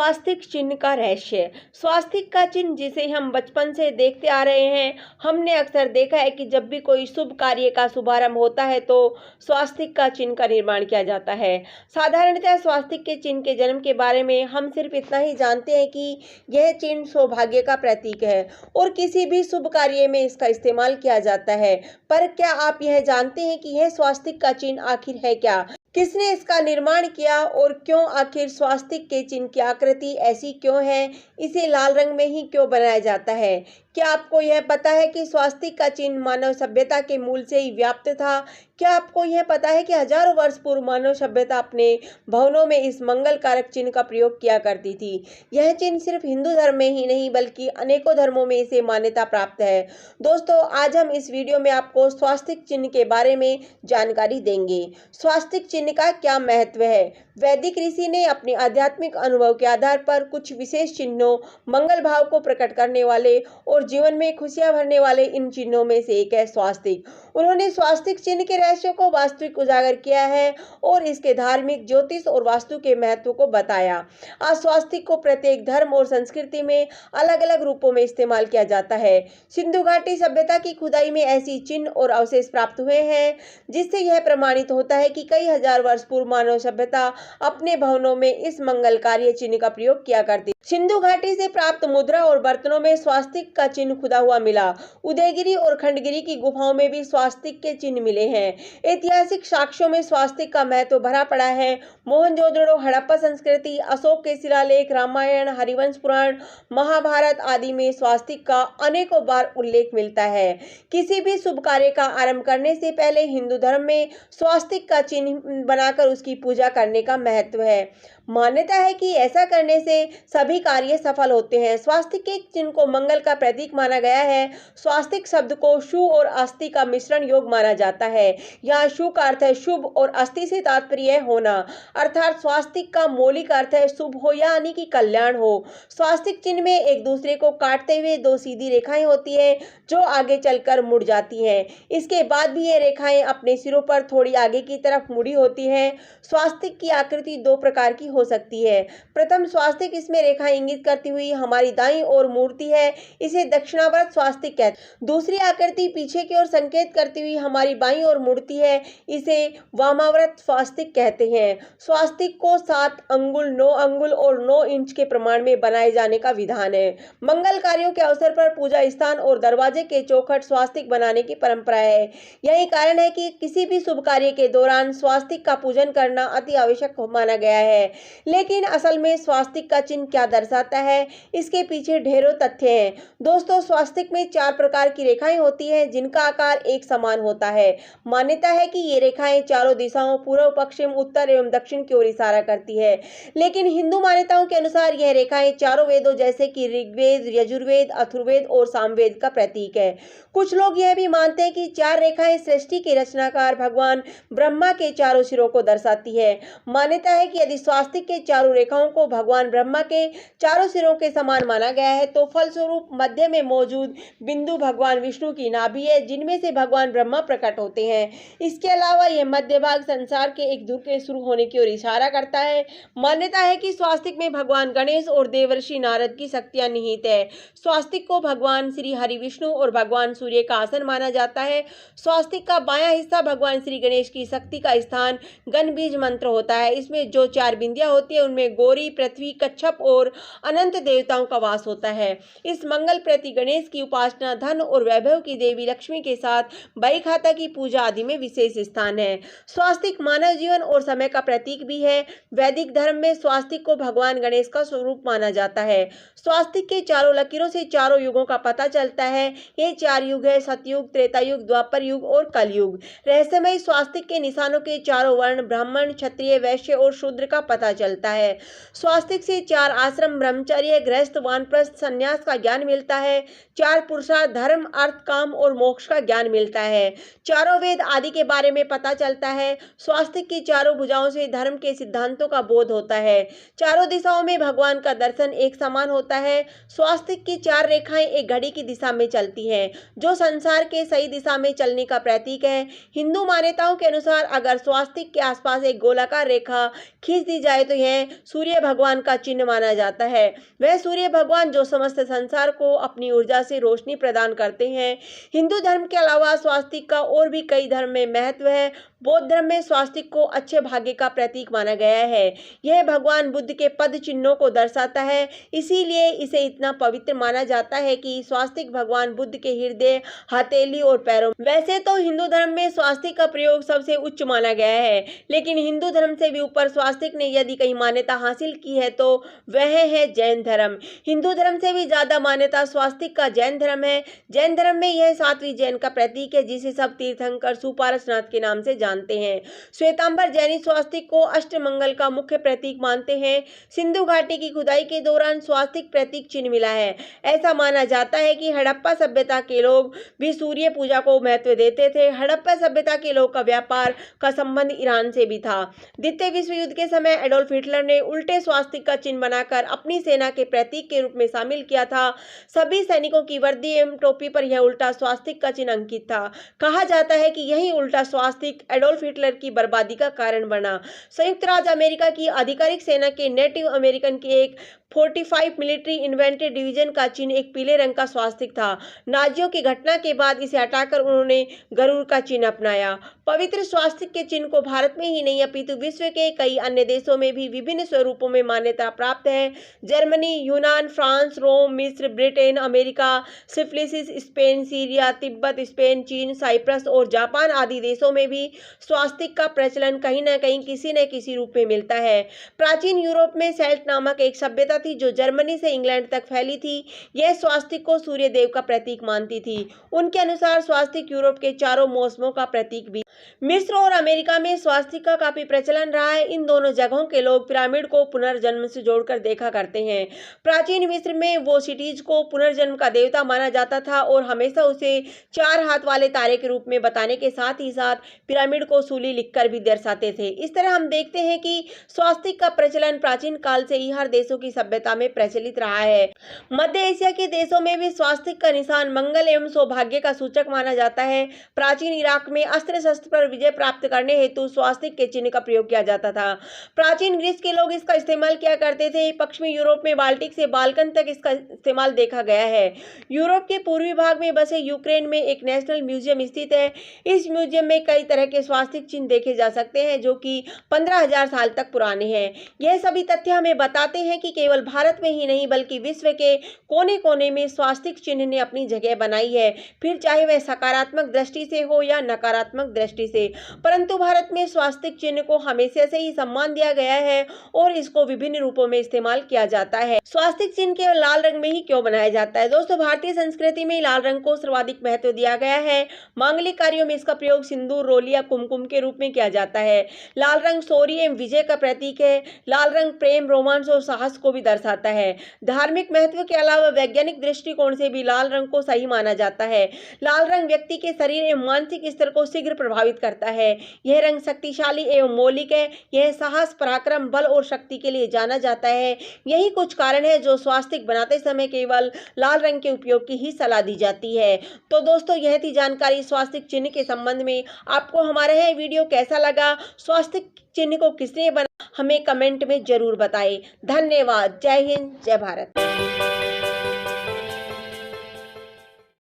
स्वास्तिक चिन्ह का रहस्य। स्वास्तिक का चिन्ह जिसे हम बचपन से देखते आ रहे हैं, हमने अक्सर देखा है कि जब भी कोई शुभ कार्य का शुभारंभ होता है तो स्वास्तिक का चिन्ह का निर्माण किया जाता है। साधारणतः स्वास्तिक के चिन्ह के जन्म के बारे में हम सिर्फ इतना ही जानते हैं कि यह चिन्ह सौभाग्य का प्रतीक है और किसी भी शुभ कार्य में इसका इस्तेमाल किया जाता है। पर क्या आप यह जानते हैं कि यह स्वास्तिक का चिन्ह आखिर है क्या? किसने इसका निर्माण किया और क्यों? आखिर स्वास्तिक के चिन्ह की आकृति ऐसी क्यों है? इसे लाल रंग में ही क्यों बनाया जाता है? क्या आपको यह पता है कि स्वास्तिक का चिन्ह मानव सभ्यता के मूल से ही व्याप्त था? क्या आपको यह पता है कि हजारों वर्ष पूर्व मानव सभ्यता अपने भवनों में इस मंगल कारक चिन्ह का प्रयोग किया करती थी? यह चिन्ह सिर्फ हिंदू धर्म में ही नहीं बल्कि अनेकों धर्मों में इसे मान्यता प्राप्त है। दोस्तों, आज हम इस वीडियो में आपको स्वास्तिक चिन्ह के बारे में जानकारी देंगे। स्वास्तिक चिन्ह का क्या महत्व है? वैदिक ऋषि ने अपने आध्यात्मिक अनुभव के आधार पर कुछ विशेष चिन्हों, मंगल भाव को प्रकट करने वाले और जीवन में खुशियां भरने वाले इन चिन्हों में से एक है स्वास्तिक। उन्होंने स्वास्तिक चिन्ह के रहस्य को वास्तविक उजागर किया है और इसके धार्मिक, ज्योतिष और वास्तु के महत्व को बताया। आज स्वास्तिक को प्रत्येक धर्म और संस्कृति में अलग अलग रूपों में इस्तेमाल किया जाता है। सिंधु घाटी सभ्यता की खुदाई में ऐसी चिन्ह और अवशेष प्राप्त हुए हैं जिससे यह प्रमाणित होता है कि कई हजार वर्ष पूर्व मानव सभ्यता अपने भवनों में इस मंगलकारी चिन्ह का प्रयोग किया करती। सिंधु घाटी से प्राप्त मुद्रा और बर्तनों में स्वास्तिक का चिन्ह खुदा हुआ मिला। उदयगिरी और खंडगिरी की गुफाओं में भी स्वास्तिक के चिन्ह मिले हैं। ऐतिहासिक साक्ष्यों में स्वास्तिक का महत्व भरा पड़ा है। मोहनजोदड़ो, हड़प्पा संस्कृति, अशोक के शिलालेख, रामायण, हरिवंश पुराण, महाभारत आदि में स्वास्तिक का अनेकों बार उल्लेख मिलता है। किसी भी शुभ कार्य का आरंभ करने से पहले हिंदू धर्म में स्वास्तिक का चिन्ह बनाकर उसकी पूजा करने का महत्व है। मान्यता है कि ऐसा करने से सभी कार्य सफल होते हैं। स्वास्तिक के चिन्ह को मंगल का प्रतीक माना गया है। स्वास्तिक शब्द को शु और अस्थि का मिश्रण योग माना जाता है। यहाँ शु का अर्थ है शुभ और अस्थि से तात्पर्य होना, अर्थात स्वास्तिक का मौलिक अर्थ है शुभ हो यानी कि कल्याण हो। स्वास्तिक चिन्ह में एक दूसरे को काटते हुए दो सीधी रेखाएं होती है जो आगे चलकर मुड़ जाती हैं। इसके बाद भी ये रेखाएं अपने सिरों पर थोड़ी आगे की तरफ मुड़ी होती हैं। स्वास्तिक की आकृति दो प्रकार की हो सकती है। प्रथम स्वास्तिक, इसमें रेखाएं इंगित करती हुई हमारी दाईं ओर मुड़ती है, इसे दक्षिणावर्त स्वास्तिक कहते हैं। दूसरी आकृति पीछे की ओर संकेत करती हुई हमारी बाईं ओर मुड़ती है, इसे वामावर्त स्वास्तिक कहते हैं। स्वास्तिक को 7 अंगुल, 9 अंगुल और 9 इंच के प्रमाण में बनाए जाने का विधान है। मंगल कार्यों के अवसर पर पूजा स्थान और दरवाजे के चौखट स्वास्तिक बनाने की परंपरा है। यही कारण है कि किसी भी शुभ कार्य के दौरान स्वास्तिक का पूजन करना अति आवश्यक माना गया है। लेकिन असल में स्वास्तिक का चिन्ह क्या दर्शाता है, इसके पीछे ढेरों तथ्य हैं। दोस्तों, स्वास्तिक में 4 प्रकार की रेखाएं होती हैं जिनका आकार एक समान होता है। मान्यता है कि ये रेखाएं चारों दिशाओं, पूर्व, पश्चिम, उत्तर एवं दक्षिण की ओर इशारा करती है। लेकिन हिंदू मान्यताओं के अनुसार यह रेखाएं चारों वेदों जैसे कि ऋग्वेद, यजुर्वेद, अथर्ववेद और सामवेद का प्रतीक है। कुछ लोग यह भी मानते हैं कि 4 रेखाएं सृष्टि के रचनाकार भगवान ब्रह्मा के चारों सिरों को दर्शाती है। मान्यता है कि यदि स्वास्तिक के चारों रेखाओं को भगवान ब्रह्मा के चारों सिरों के समान माना गया है तो फलस्वरूप मध्य में मौजूद बिंदु भगवान विष्णु की नाभि है जिनमें से भगवान ब्रह्मा प्रकट होते हैं। इसके अलावा यह मध्य भाग संसार के एक ध्रुव के शुरू होने की ओर इशारा करता है। मान्यता है कि स्वास्तिक में भगवान गणेश और देवर्षि नारद की शक्तियां निहित है। स्वास्तिक को भगवान श्री हरि विष्णु और भगवान सूर्य का आसन माना जाता है। स्वास्तिक का बायां हिस्सा भगवान श्री गणेश की शक्ति का स्थान गण बीज मंत्र होता है। इसमें जो 4 बिंदियां होती है उनमें गौरी, पृथ्वी, कच्छप और अनंत देवताओं का वास होता है। इस मंगल प्रति गणेश की उपासना, धन और वैभव की देवी लक्ष्मी के साथ बही खाता की पूजा आदि में विशेष स्थान है। स्वास्तिक मानव जीवन और समय का प्रतीक भी है। वैदिक धर्म में स्वास्तिक को भगवान गणेश का स्वरूप माना जाता है। स्वास्तिक के चारों लकीरों से चारों युगों का पता चलता है। ये 4 युग है, सतयुग, त्रेता युग, द्वापर युग और कलयुग। रहस्यमय स्वास्तिक के निशानों के चारों वर्ण ब्राह्मण, क्षत्रिय, वैश्य और शूद्र का पता चलता है। स्वास्तिक से 4 आश्रम, ब्रह्मचर्य, गृहस्थ, वानप्रस्थ, संन्यास का ज्ञान मिलता है। 4 पुरुषार्थ, धर्म, अर्थ, काम और मोक्ष का ज्ञान मिलता है। चारों वेद आदि के बारे में पता चलता है। स्वास्तिक की चारों भुजाओं से धर्म के सिद्धांतों का बोध होता है। चारों दिशाओं में भगवान का दर्शन एक समान होता है। स्वास्तिक की 4 रेखाएं एक घड़ी की दिशा में चलती हैं जो संसार के सही दिशा में चलने का प्रतीक है। हिंदू मान्यताओं के अनुसार अगर स्वास्तिक के आसपास एक गोलाकार रेखा खींच दी जाए जाए तो यह सूर्य भगवान का चिन्ह माना जाता है। वह सूर्य भगवान जो समस्त संसार को अपनी ऊर्जा से रोशनी प्रदान करते हैं। हिंदू धर्म के अलावा स्वास्तिक का और भी कई धर्म में महत्व है। बौद्ध धर्म में स्वास्तिक को अच्छे भाग्य का प्रतीक माना गया है। यह भगवान बुद्ध के पद चिन्हों को दर्शाता है, इसीलिए इसे इतना पवित्र माना जाता है कि स्वास्तिक भगवान बुद्ध के हृदय, हथेली और पैरों। वैसे तो हिंदू धर्म में स्वास्तिक का प्रयोग सबसे उच्च माना गया है, लेकिन हिंदू धर्म से भी ऊपर स्वास्तिक ने यदि कहीं मान्यता हासिल की है तो वह है जैन धर्म। हिंदू धर्म से भी ज्यादा मान्यता स्वास्तिक का जैन धर्म है। जैन धर्म में यह 7वीं जैन का प्रतीक है, जिसे सब तीर्थंकर सुपार्श्वनाथ के नाम से जानते हैं। श्वेतांबर जैनी स्वास्तिक को अष्टमंगल का मुख्य प्रतीक मानते हैं। सिंधु घाटी की खुदाई के दौरान स्वास्तिक प्रतीक चिन्ह मिला है। ऐसा माना जाता है कि हड़प्पा सभ्यता के लोग भी सूर्य पूजा को महत्व देते थे। हड़प्पा सभ्यता के लोग का व्यापार का संबंध ईरान से भी था। द्वितीय विश्व युद्ध के समय एडोल्फ हिटलर ने उल्टे स्वास्तिक का चिन्ह बनाकर अपनी सेना के प्रतीक के रूप में शामिल किया था। सभी सैनिकों की वर्दी एवं टोपी पर यह उल्टा स्वास्तिक का चिन्ह अंकित था। कहा जाता है कि यही उल्टा स्वास्तिक एडोल्फ हिटलर की बर्बादी का कारण बना। संयुक्त राज्य अमेरिका की आधिकारिक सेना के नेटिव अमेरिकन के एक 45 मिलिट्री इन्वेंटेड डिवीजन का चिन्ह एक पीले रंग का स्वास्तिक था। नाजियों की घटना के बाद इसे हटाकर उन्होंने गरुड़ का चिन्ह अपनाया। पवित्र स्वास्तिक के चिन्ह को भारत में ही नहीं अपितु विश्व के कई अन्य देशों में भी विभिन्न स्वरूपों में मान्यता प्राप्त है। जर्मनी, यूनान, फ्रांस, रोम, मिस्र, Britain, America, syphilis, Spain, Syria, Tibet, Spain, चीन, साइप्रस और जापान आदि देशों में भी स्वास्तिक का प्रचलन कहीं न कहीं किसी न किसी रूप में मिलता है। प्राचीन यूरोप में सेल्ट नामक एक सभ्यता थी जो जर्मनी से इंग्लैंड तक फैली थी। यह स्वास्तिक को सूर्य देव का प्रतीक मानती थी। उनके अनुसार स्वास्तिक यूरोप के चारों मौसमों का प्रतीक भी। मिस्र और अमेरिका में स्वास्तिक का काफी प्रचलन रहा है। इन दोनों जगहों के लोग पिरामिड को पुनर्जन्म से जोड़कर देखा करते हैं। प्राचीन मिस्र में वो सिटीज को पुनर्जन्म का देवता माना जाता था और हमेशा उसे 4 हाथ वाले तारे के रूप में बताने के साथ ही साथ पिरामिड को सूली लिखकर भी दर्शाते थे। इस तरह हम देखते हैं कि स्वास्तिक का प्रचलन प्राचीन काल से ही हर देशों की सभ्यता में प्रचलित रहा है। मध्य एशिया के देशों में भी स्वास्तिक का निशान मंगल एवं सौभाग्य का सूचक माना जाता है। प्राचीन इराक में अस्त्र शस्त्र पर विजय प्राप्त करने हेतु स्वास्तिक के चिन्ह का प्रयोग किया जाता था। प्राचीन ग्रीस के लोग इसका इस्तेमाल किया करते थे। पश्चिमी यूरोप में बाल्टिक से बाल्कन तक इसका इस्तेमाल देखा गया है। यूरोप के पूर्वी भाग में बसे यूक्रेन में एक नेशनल म्यूजियम स्थित है। इस म्यूजियम में कई तरह के स्वास्तिक चिन्ह देखे जा सकते हैं जो कि 15,000 साल तक पुराने हैं। यह सभी तथ्य हमें बताते हैं कि केवल भारत में ही नहीं बल्कि विश्व के कोने कोने में स्वास्तिक चिन्ह ने अपनी जगह बनाई है, फिर चाहे वह सकारात्मक दृष्टि से हो या नकारात्मक दृष्टि से। परंतु भारत में स्वास्तिक चिन्ह को हमेशा से ही सम्मान दिया गया है और इसको विभिन्न रूपों में इस्तेमाल किया जाता है। स्वास्तिक चिन्ह केवल लाल रंग में ही क्यों बनाया जाता है? दोस्तों, भारतीय संस्कृति में लाल रंग को सर्वाधिक महत्व दिया गया है। मांगलिक कार्यों में इसका प्रयोग सिंदूर, रोली या कुमकुम के रूप में किया जाता है। लाल रंग शौर्य एवं विजय का प्रतीक है। लाल रंग प्रेम, रोमांस और साहस को भी दर्शाता है। धार्मिक महत्व के अलावा वैज्ञानिक दृष्टिकोण से भी लाल रंग को सही माना जाता है। लाल रंग व्यक्ति के शरीर एवं मानसिक स्तर को शीघ्र प्रभावित करता है। यह रंग शक्तिशाली एवं मौलिक है। यह साहस, पराक्रम, बल और शक्ति के लिए जाना जाता है। यही कुछ कारण है जो स्वास्तिक बनाते समय केवल लाल रंग के उपयोग की ही सलाह दी जाती है। तो दोस्तों, यह थी जानकारी स्वास्तिक चिन्ह के संबंध में। आपको हमारा यह वीडियो कैसा लगा? स्वास्तिक चिन्ह को किसने बना, हमें कमेंट में जरूर बताएं। धन्यवाद। जय हिंद, जय भारत।